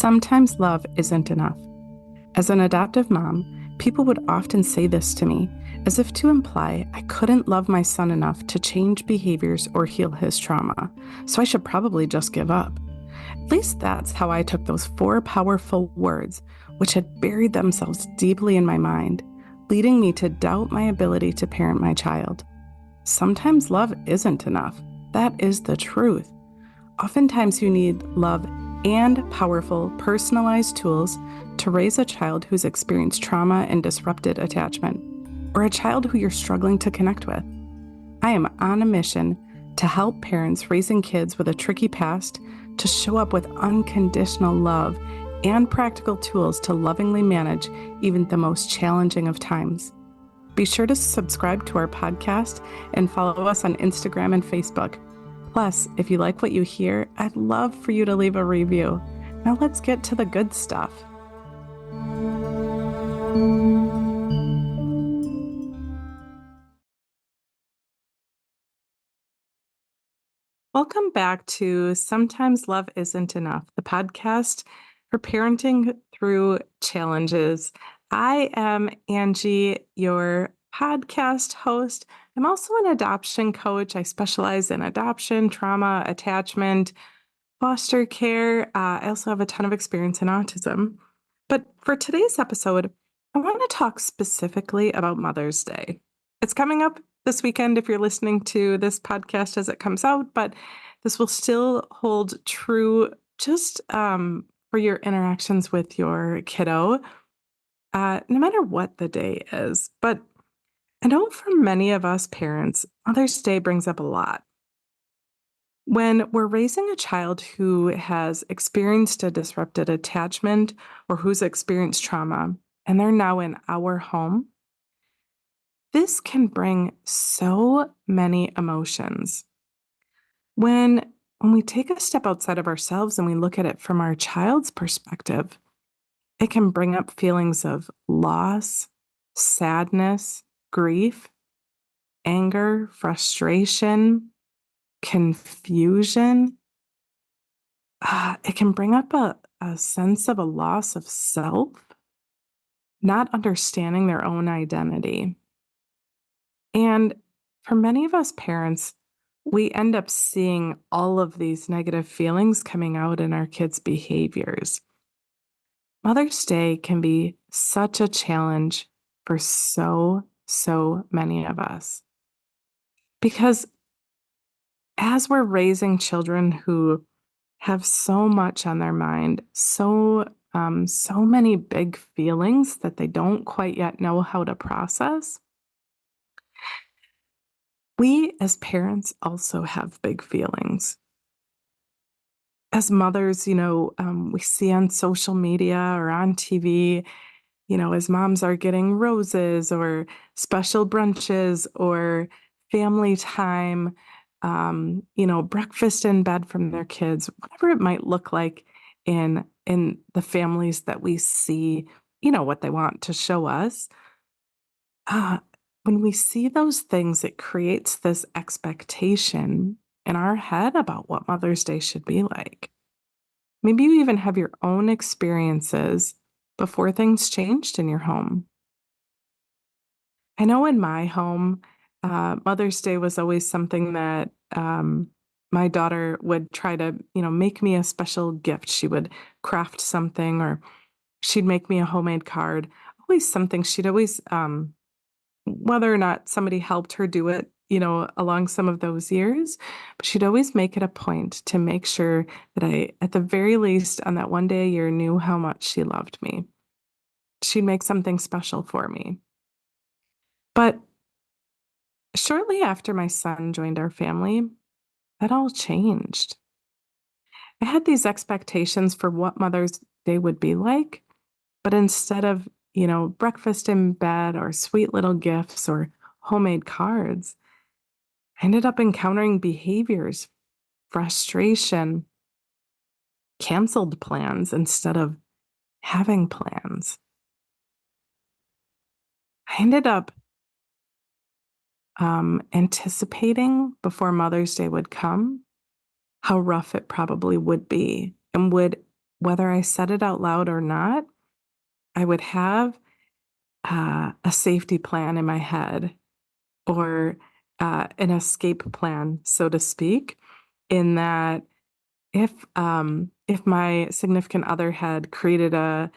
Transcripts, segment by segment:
Sometimes love isn't enough. As an adoptive mom, people would often say this to me, as if to imply I couldn't love my son enough to change behaviors or heal his trauma, so I should probably just give up. At least that's how I took those four powerful words, which had buried themselves deeply in my mind, leading me to doubt my ability to parent my child. Sometimes love isn't enough. That is the truth. Oftentimes, you need love and powerful, personalized tools to raise a child who's experienced trauma and disrupted attachment, or a child who you're struggling to connect with. I am on a mission to help parents raising kids with a tricky past to show up with unconditional love and practical tools to lovingly manage even the most challenging of times. Be sure to subscribe to our podcast and follow us on Instagram and Facebook. Plus, if you like what you hear, I'd love for you to leave a review. Now let's get to the good stuff. Welcome back to Sometimes Love Isn't Enough, the podcast for parenting through challenges. I am Angie, your podcast host. I'm also an adoption coach. I specialize in adoption, trauma, attachment, foster care. I also have a ton of experience in autism. But for today's episode, I want to talk specifically about Mother's Day. It's coming up this weekend if you're listening to this podcast as it comes out, but this will still hold true just for your interactions with your kiddo, no matter what the day is. But I know for many of us parents, Mother's Day brings up a lot. When we're raising a child who has experienced a disrupted attachment or who's experienced trauma, and they're now in our home, this can bring so many emotions. When we take a step outside of ourselves and we look at it from our child's perspective, it can bring up feelings of loss, sadness, grief, anger, frustration, confusion. It can bring up a sense of a loss of self, not understanding their own identity. And for many of us parents, we end up seeing all of these negative feelings coming out in our kids' behaviors. Mother's Day can be such a challenge for so many of us. Because as we're raising children who have so much on their mind, so many big feelings that they don't quite yet know how to process, we as parents also have big feelings. As mothers, we see on social media or on TV, as moms are getting roses or special brunches or family time, breakfast in bed from their kids, whatever it might look like in the families that we see, what they want to show us. Uh, when we see those things, it creates this expectation in our head about what Mother's Day should be like. Maybe you even have your own experiences before things changed in your home. I know in my home, Mother's Day was always something that my daughter would try to, make me a special gift. She would craft something or she'd make me a homemade card. Always something she'd always, whether or not somebody helped her do it, along some of those years, but she'd always make it a point to make sure that I, at the very least, on that one day a year, knew how much she loved me. She'd make something special for me. But shortly after my son joined our family, that all changed. I had these expectations for what Mother's Day would be like, but instead of, breakfast in bed or sweet little gifts or homemade cards, I ended up encountering behaviors, frustration, canceled plans instead of having plans. I ended up anticipating before Mother's Day would come how rough it probably would be and would whether I said it out loud or not, I would have a safety plan in my head or an escape plan, so to speak, in that if my significant other had created a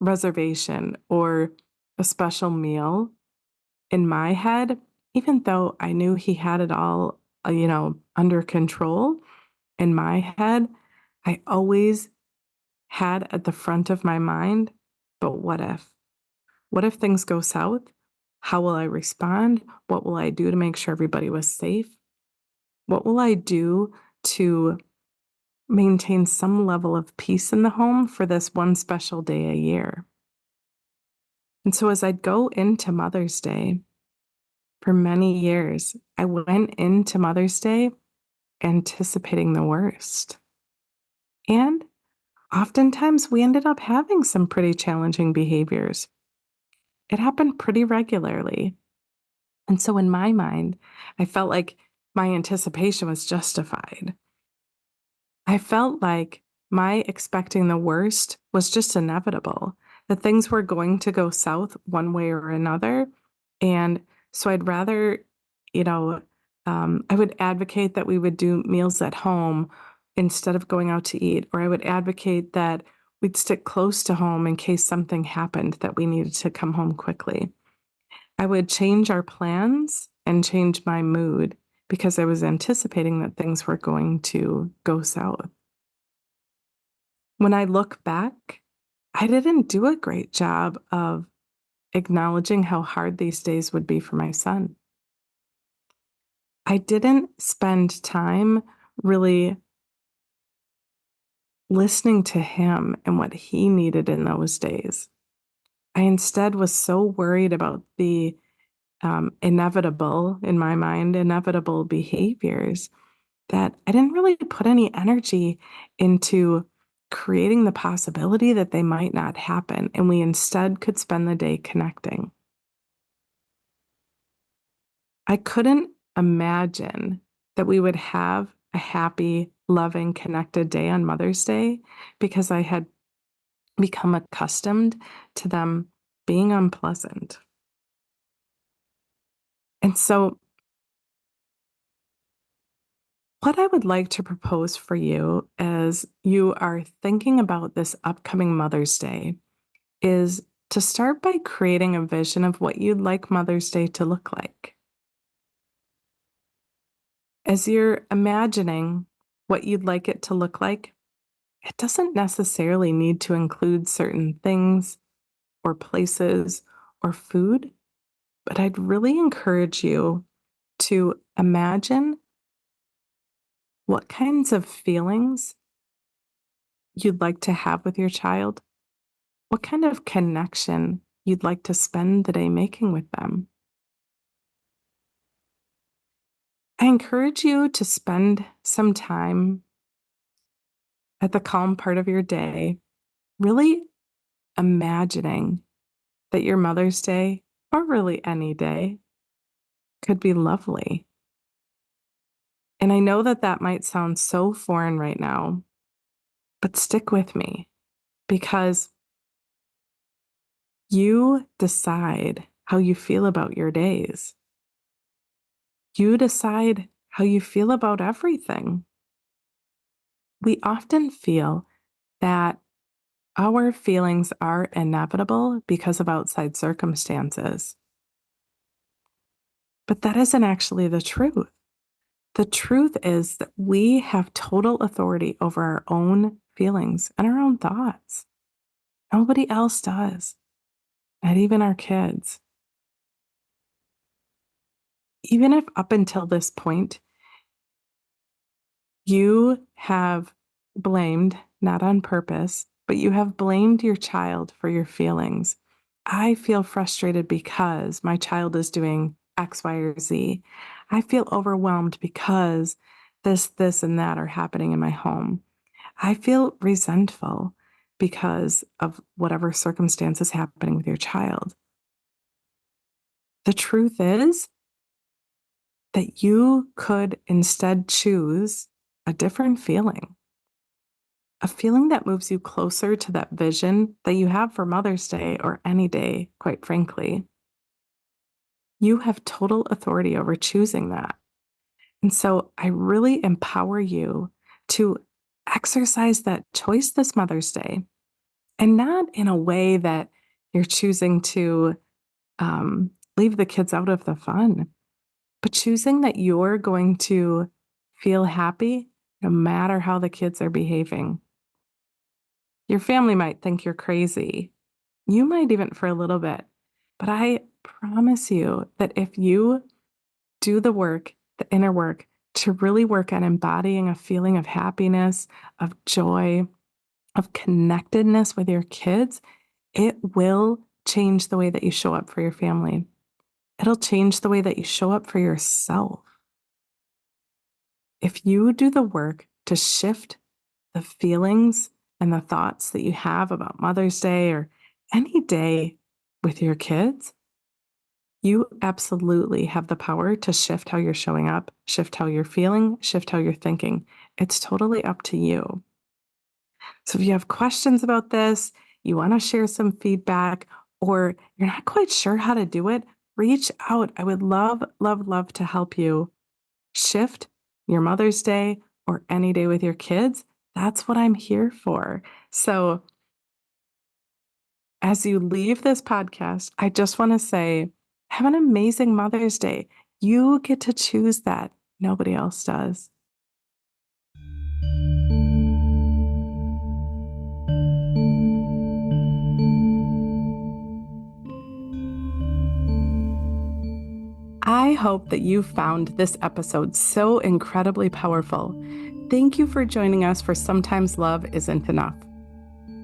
reservation or a special meal in my head, even though I knew he had it all, under control in my head, I always had at the front of my mind, but what if? What if things go south? How will I respond? What will I do to make sure everybody was safe? What will I do to maintain some level of peace in the home for this one special day a year? And so as I'd go into Mother's Day, for many years, I went into Mother's Day anticipating the worst. And oftentimes we ended up having some pretty challenging behaviors. It happened pretty regularly. And so in my mind, I felt like my anticipation was justified. I felt like my expecting the worst was just inevitable, that things were going to go south one way or another. And so I'd rather, you know, I would advocate that we would do meals at home instead of going out to eat, or I would advocate that we'd stick close to home in case something happened that we needed to come home quickly. I would change our plans and change my mood because I was anticipating that things were going to go south. When I look back, I didn't do a great job of acknowledging how hard these days would be for my son. I didn't spend time really listening to him and what he needed in those days. I instead was so worried about the inevitable, in my mind, inevitable behaviors that I didn't really put any energy into creating the possibility that they might not happen. And we instead could spend the day connecting. I couldn't imagine that we would have a happy, loving, connected day on Mother's Day because I had become accustomed to them being unpleasant. And so, what I would like to propose for you as you are thinking about this upcoming Mother's Day is to start by creating a vision of what you'd like Mother's Day to look like. As you're imagining what you'd like it to look like, it doesn't necessarily need to include certain things or places or food, but I'd really encourage you to imagine what kinds of feelings you'd like to have with your child, what kind of connection you'd like to spend the day making with them. I encourage you to spend some time at the calm part of your day, really imagining that your Mother's Day, or really any day, could be lovely. And I know that that might sound so foreign right now, but stick with me because you decide how you feel about your days. You decide how you feel about everything. We often feel that our feelings are inevitable because of outside circumstances, but that isn't actually the truth. The truth is that we have total authority over our own feelings and our own thoughts. Nobody else does, not even our kids. Even if up until this point, you have blamed, not on purpose, but you have blamed your child for your feelings. I feel frustrated because my child is doing X, Y, or Z. I feel overwhelmed because this, and that are happening in my home. I feel resentful because of whatever circumstance is happening with your child. The truth is that you could instead choose a different feeling. a feeling that moves you closer to that vision that you have for Mother's Day or any day, quite frankly. You have total authority over choosing that. And so I really empower you to exercise that choice this Mother's Day, and not in a way that you're choosing to leave the kids out of the fun, but choosing that you're going to feel happy no matter how the kids are behaving. Your family might think you're crazy. You might even for a little bit. But I promise you that if you do the work, the inner work, to really work on embodying a feeling of happiness, of joy, of connectedness with your kids, it will change the way that you show up for your family. It'll change the way that you show up for yourself. If you do the work to shift the feelings and the thoughts that you have about Mother's Day or any day with your kids, you absolutely have the power to shift how you're showing up, shift how you're feeling, shift how you're thinking. It's totally up to you. So if you have questions about this, you want to share some feedback, or you're not quite sure how to do it, reach out. I would love, love, love to help you shift your Mother's Day or any day with your kids. That's what I'm here for. So as you leave this podcast, I just want to say, have an amazing Mother's Day. You get to choose that. Nobody else does. I hope that you found this episode so incredibly powerful. Thank you for joining us for Sometimes Love Isn't Enough.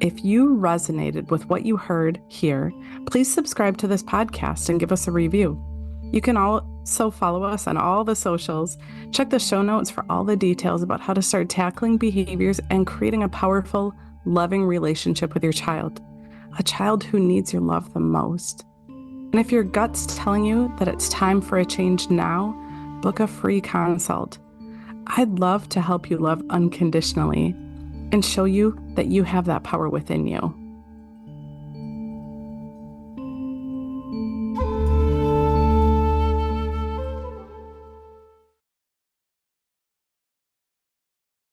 If you resonated with what you heard here, please subscribe to this podcast and give us a review. You can also follow us on all the socials. Check the show notes for all the details about how to start tackling behaviors and creating a powerful, loving relationship with your child, a child who needs your love the most. And if your gut's telling you that it's time for a change now, book a free consult. I'd love to help you love unconditionally and show you that you have that power within you.